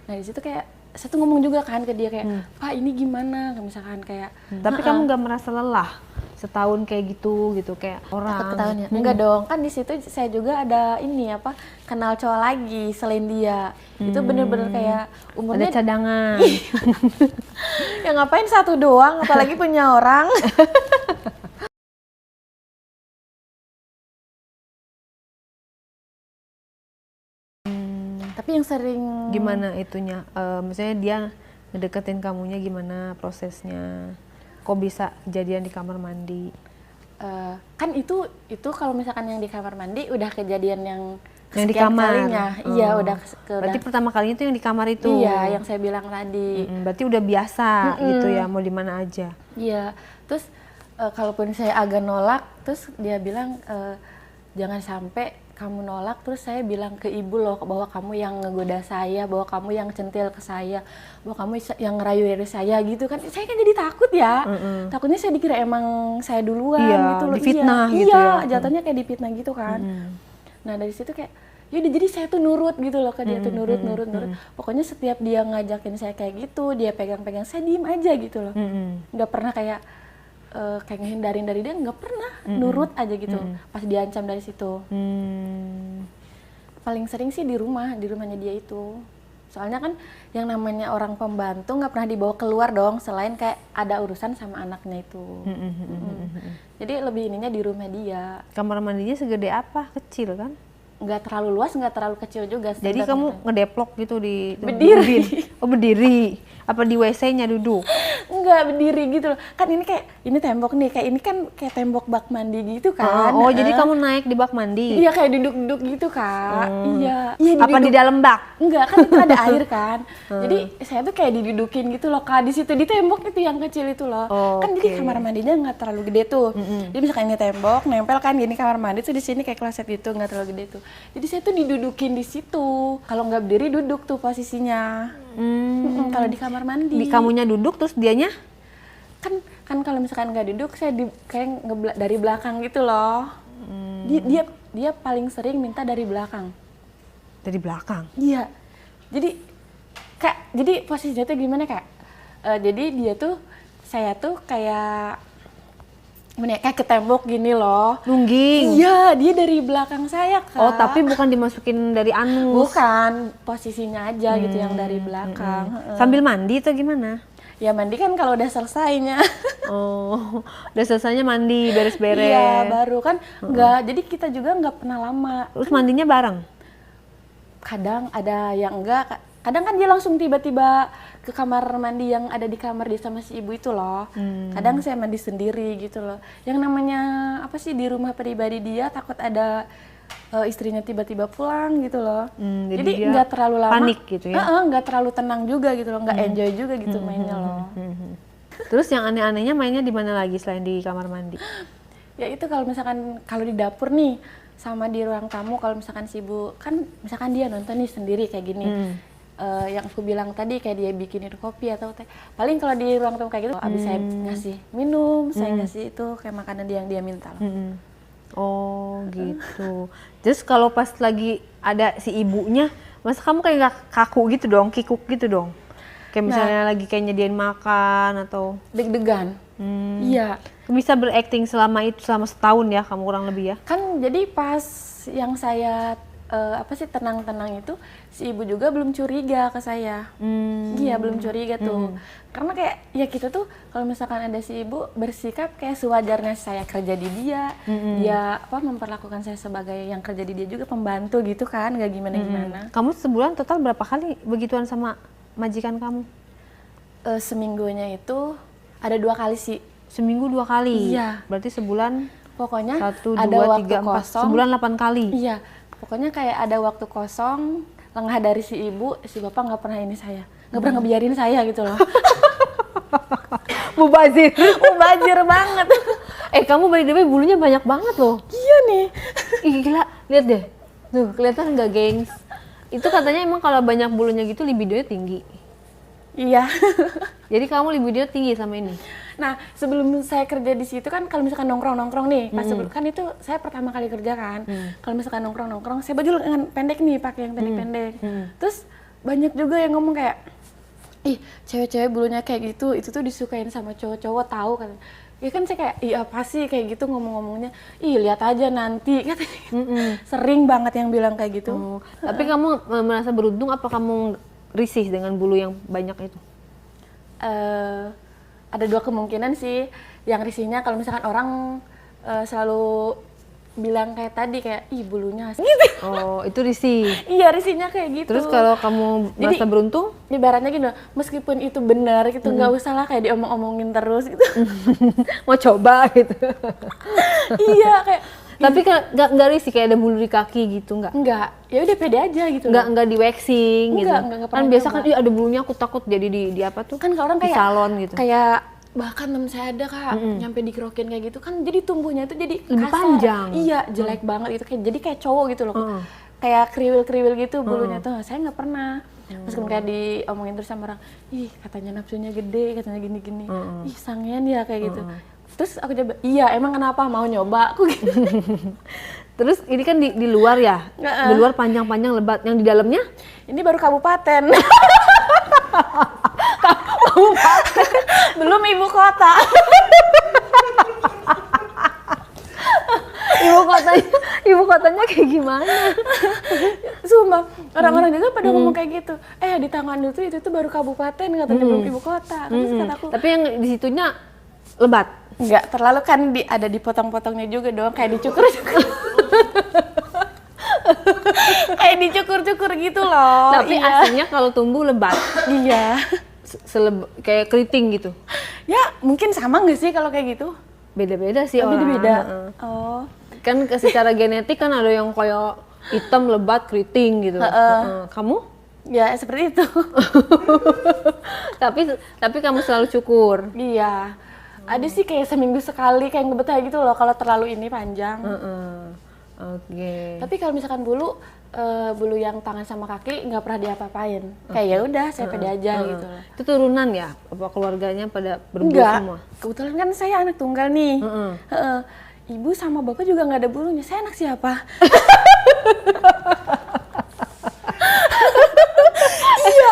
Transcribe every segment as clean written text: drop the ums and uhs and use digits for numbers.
Nah di situ kayak saya tuh ngomong juga kan ke dia kayak, Pak ini gimana? Misalkan kayak. Tapi kamu nggak merasa lelah setahun kayak gitu kayak orang? Takut ketahuan ya? Enggak dong, kan di situ saya juga ada ini apa kenal cowok lagi selain dia. Itu bener-bener kayak umurnya ada cadangan. Ya ngapain satu doang, apalagi punya orang. Tapi yang sering Gimana itunya? Misalnya dia ngedeketin kamunya gimana prosesnya? Kok bisa kejadian di kamar mandi? kan itu kalau misalkan yang di kamar mandi udah kejadian yang Yang di kesekian kamar? kalinya. Iya udah Berarti pertama kalinya itu yang di kamar itu? Iya yang saya bilang tadi. Berarti udah biasa gitu ya, mau di mana aja? Iya, terus kalaupun saya agak nolak, terus dia bilang jangan sampai kamu nolak, terus saya bilang ke ibu loh bahwa kamu yang ngegoda saya, bahwa kamu yang centil ke saya, bahwa kamu yang ngerayu saya gitu kan. Saya kan jadi takut ya, takutnya saya dikira emang saya duluan gitu loh. Difitnah iya, gitu ya. jatuhnya kayak difitnah gitu kan. Nah dari situ kayak yaudah jadi saya tuh nurut gitu loh ke dia tuh nurut. Pokoknya setiap dia ngajakin saya kayak gitu, dia pegang-pegang, saya diem aja gitu loh. Nggak pernah kayak ngehindarin dari dia, nggak pernah, nurut aja gitu. Pas diancam dari situ. Paling sering sih di rumahnya dia itu. Soalnya kan yang namanya orang pembantu nggak pernah dibawa keluar dong, selain kayak ada urusan sama anaknya itu. Jadi lebih ininya di rumah dia. Kamar mandinya segede apa? Kecil kan? Nggak terlalu luas, nggak terlalu kecil juga. Jadi kamu ngedeplok gitu di berdiri. Oh berdiri. Apa di WC-nya duduk? Enggak, berdiri gitu loh. Kan ini kayak, ini tembok nih, kayak ini kan kayak tembok bak mandi gitu kan. Oh, jadi kamu naik di bak mandi? Iya, kayak duduk-duduk gitu Kak. Iya. Apa di dalam bak? Enggak, kan itu ada air kan. Jadi saya tuh kayak didudukin gitu loh Kak, di situ di tembok itu yang kecil itu loh. Kan jadi kamar mandinya nggak terlalu gede tuh. Jadi misalkan ini tembok, nempel kan gini kamar mandi tuh di sini kayak kloset itu, nggak terlalu gede tuh. Jadi saya tuh didudukin di situ. Kalau nggak berdiri duduk tuh posisinya. Kalau di kamar mandi. Di kamunya duduk terus dianya? Kan kalau misalkan nggak duduk saya kayak dari belakang gitu loh. Dia paling sering minta dari belakang. Dari belakang? Iya. Jadi posisinya tuh gimana Kak? Jadi dia tuh, saya tuh kayak ke tembok gini loh. Nungging? Iya, dia dari belakang saya Kak. Oh, tapi bukan dimasukin dari anus? Bukan, posisinya aja gitu yang dari belakang. Sambil mandi atau gimana? Ya mandi kan kalau udah selesainya. Oh, udah selesainya mandi, beres-beres. Iya, baru kan enggak, jadi kita juga nggak pernah lama. Terus mandinya bareng? Kadang ada yang enggak, kadang kan dia langsung tiba-tiba ke kamar mandi yang ada di kamar dia sama si ibu itu loh. Kadang saya mandi sendiri gitu loh. Yang namanya apa sih di rumah pribadi dia, takut ada istrinya tiba-tiba pulang gitu loh. Jadi nggak terlalu lama. Panik gitu ya? Nggak terlalu tenang juga gitu loh, nggak enjoy juga gitu mainnya loh. Terus yang aneh-anehnya mainnya di mana lagi selain di kamar mandi? Ya itu kalau misalkan di dapur nih, sama di ruang tamu kalau misalkan si ibu, kan misalkan dia nonton nih sendiri kayak gini. Yang aku bilang tadi kayak dia bikinin kopi atau teh. Paling kalau di ruang tamu kayak gitu, abis saya ngasih minum, saya ngasih itu kayak makanan yang dia minta lah. Oh gitu. Terus kalau pas lagi ada si ibunya, masa kamu kayak nggak kaku gitu dong, kikuk gitu dong? Kayak misalnya lagi kayak nyediain makan atau deg-degan. Iya. Bisa berakting selama setahun ya kamu kurang lebih ya? Kan jadi pas yang saya tenang-tenang itu, si ibu juga belum curiga ke saya. Iya, belum curiga tuh. Karena kayak ya kita tuh kalau misalkan ada si ibu bersikap kayak sewajarnya saya kerja di dia, dia memperlakukan saya sebagai yang kerja di dia juga pembantu gitu kan, nggak gimana-gimana. Kamu sebulan total berapa kali begituan sama majikan kamu? Seminggunya itu ada 2 kali sih. Seminggu 2 kali? Iya. Berarti sebulan? Pokoknya 1, 2, ada waktu 3, 4, kosong. sebulan 8 kali? Iya. Pokoknya kayak ada waktu kosong, lengah dari si ibu, si bapak nggak pernah ini saya. Nggak pernah ngebiarin saya gitu loh. Mubazir. Mubazir banget. Kamu by the way bulunya banyak banget loh. Iya nih. Ih gila, lihat deh. Tuh, kelihatan nggak gengs? Itu katanya emang kalau banyak bulunya gitu libidonya tinggi. Iya. Jadi kamu libido tinggi sama ini? Nah, sebelum saya kerja di situ kan kalau misalkan nongkrong nih, pas sebelum kan itu saya pertama kali kerja kan. Kalau misalkan nongkrong, saya baju lengan pendek nih, pakai yang pendek-pendek. Terus banyak juga yang ngomong kayak, ih cewek-cewek bulunya kayak gitu, itu tuh disukain sama cowok-cowok tahu kan. Ya kan saya kayak, ih apa sih kayak gitu ngomong-ngomongnya, ih lihat aja nanti katanya. Sering banget yang bilang kayak gitu. Tapi kamu merasa beruntung apa kamu risih dengan bulu yang banyak itu? Ada dua kemungkinan sih. Yang risihnya kalau misalkan orang selalu bilang kayak tadi kayak ih bulunya gitu. Oh, itu risih. Iya, risihnya kayak gitu. Terus kalau kamu merasa beruntung? Ibaratnya gitu, meskipun itu benar gitu nggak usah lah kayak diomong-omongin terus gitu. Mau coba gitu. Iya kayak Tapi nggak risih kayak ada bulu di kaki gitu nggak? enggak, ya udah pede aja gitu. Nggak di waxing gitu. Enggak Kan pernah biasa nyoba. kan ada bulunya aku takut jadi di apa tuh? Kan kalau orang di kayak salon gitu. Kayak bahkan temen saya ada Kak, nyampe dikerokin kayak gitu kan jadi tumbuhnya itu jadi Lebih kasar. panjang. Iya, jelek banget itu kayak jadi kayak cowok gitu loh. Kayak kriwil-kriwil gitu bulunya tuh. Saya nggak pernah. Meskipun kayak diomongin terus sama orang, ih katanya nafsunya gede, katanya gini-gini. Ih sangean ya kayak gitu. Terus aku coba, iya emang kenapa mau nyoba aku gitu. Terus ini kan di luar ya? Di luar panjang-panjang lebat. Yang di dalamnya? Ini baru kabupaten. Belum ibu kota. Ibu kotanya kayak gimana? Sumpah, orang-orang juga pada ngomong kayak gitu. Di tangan itu tuh baru kabupaten katanya belum ibu kota. Terus kata aku, Tapi yang di situnya lebat. enggak terlalu kan ada dipotong-potongnya juga dong, kayak dicukur-cukur. Kayak dicukur-cukur gitu loh. Tapi aslinya kalau tumbuh lebat. Iya. Kayak keriting gitu. Ya, mungkin sama nggak sih kalau kayak gitu? Beda-beda sih orang. Beda-beda. Oh. Kan secara genetik kan ada yang kayak hitam, lebat, keriting gitu. Kamu? Ya, seperti itu. Tapi kamu selalu cukur. Iya. Ada sih kayak seminggu sekali kayak ngebetah gitu loh kalau terlalu ini panjang. Oke. Tapi kalau misalkan bulu yang tangan sama kaki nggak pernah diapa-apain. Kayak ya udah saya pede aja gitu loh. Itu turunan ya? Apa keluarganya pada berbulu Enggak. semua? Kebetulan kan saya anak tunggal nih. Ibu sama bapak juga nggak ada bulunya. Saya anak siapa?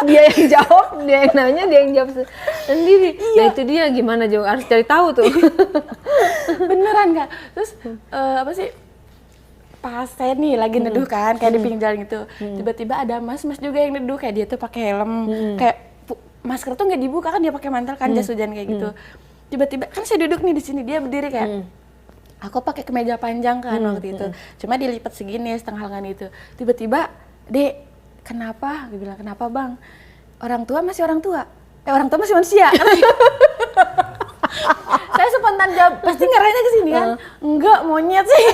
Dia yang jawab, dia yang nanya, dia yang jawab sendiri. Nah itu dia gimana jawab, harus cari tahu tuh. Beneran Kak. Terus apa sih? Pas saya nih lagi neduh kan, kayak di pinggir jalan gitu. Tiba-tiba ada mas-mas juga yang neduh, kayak dia tuh pakai helm, kayak masker tuh nggak dibuka kan, dia pakai mantel kan, jas hujan kayak gitu. Tiba-tiba kan saya duduk nih di sini, dia berdiri kayak aku pakai kemeja panjang kan waktu itu. Cuma dilipat segini setengah lengan itu. Tiba-tiba, "Dek, kenapa?" Dia bilang, "Kenapa, Bang?" Orang tua masih orang tua. Orang tua masih manusia. Saya spontan jawab, pasti ngarahnya ke sini kan? Enggak, monyet sih.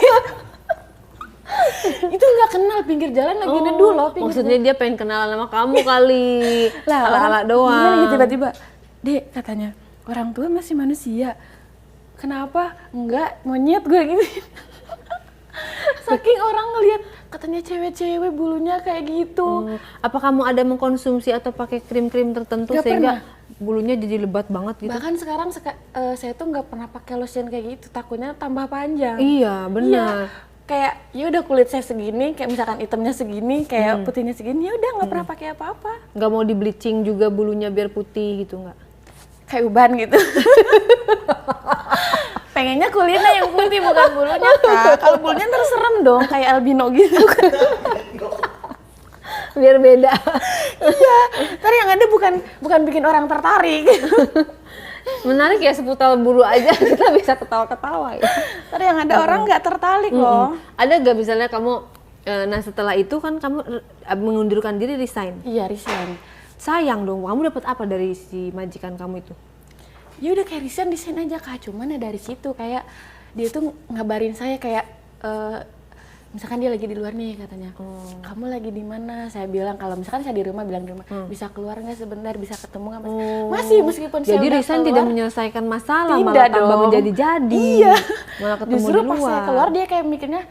Itu nggak kenal pinggir jalan lagi neduh loh. Maksudnya dia pengen kenalan sama kamu kali. Ala-ala doang. Tiba-tiba, "Dek," katanya, "orang tua masih manusia." Kenapa? Enggak, monyet gue gitu. Saking orang ngelihat katanya cewek-cewek bulunya kayak gitu. Apa kamu ada mengkonsumsi atau pakai krim-krim tertentu Gak sehingga pernah. bulunya jadi lebat banget gitu? Bahkan sekarang saya tuh nggak pernah pakai lotion kayak gitu, takutnya tambah panjang. Iya, benar. Kayak ya udah kulit saya segini, kayak misalkan hitamnya segini, kayak putihnya segini, ya udah nggak pernah pakai apa-apa. Nggak mau di bleaching juga bulunya biar putih gitu nggak? Kayak uban gitu. Pengennya kulitnya yang putih bukan bulunya Kak. Kalau bulunya ntar serem dong kayak albino gitu. Biar beda. Iya, ntar yang ada bukan bikin orang tertarik. Menarik ya, seputar bulu aja kita bisa ketawa-ketawa ya. Ntar yang ada orang nggak tertarik loh. Ada gak misalnya kamu, nah setelah itu kan kamu mengundurkan diri, resign. Iya, resign. Sayang dong, kamu dapat apa dari si majikan kamu itu? Ya udah kayak resign aja Kak. Cuman ya dari situ kayak dia tuh ngabarin saya kayak misalkan dia lagi di luar nih katanya, "Kamu lagi di mana?" Saya bilang kalau misalkan saya di rumah, bilang di rumah, "Bisa keluar nggak sebentar, bisa ketemu nggak Mas?" Masih meskipun saya Jadi udah resign keluar, tidak menyelesaikan masalah, tidak malah tambah dong. menjadi-jadi. Iya. Malah ketemu Justru di pas luar. saya keluar dia kayak mikirnya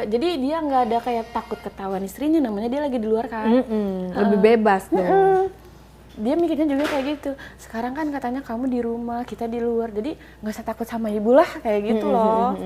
jadi dia nggak ada kayak takut ketahuan istrinya, namanya dia lagi di luar kan. Lebih bebas dong. Dia mikirnya juga kayak gitu. Sekarang kan katanya kamu di rumah, kita di luar, jadi nggak usah takut sama ibu lah kayak gitu loh.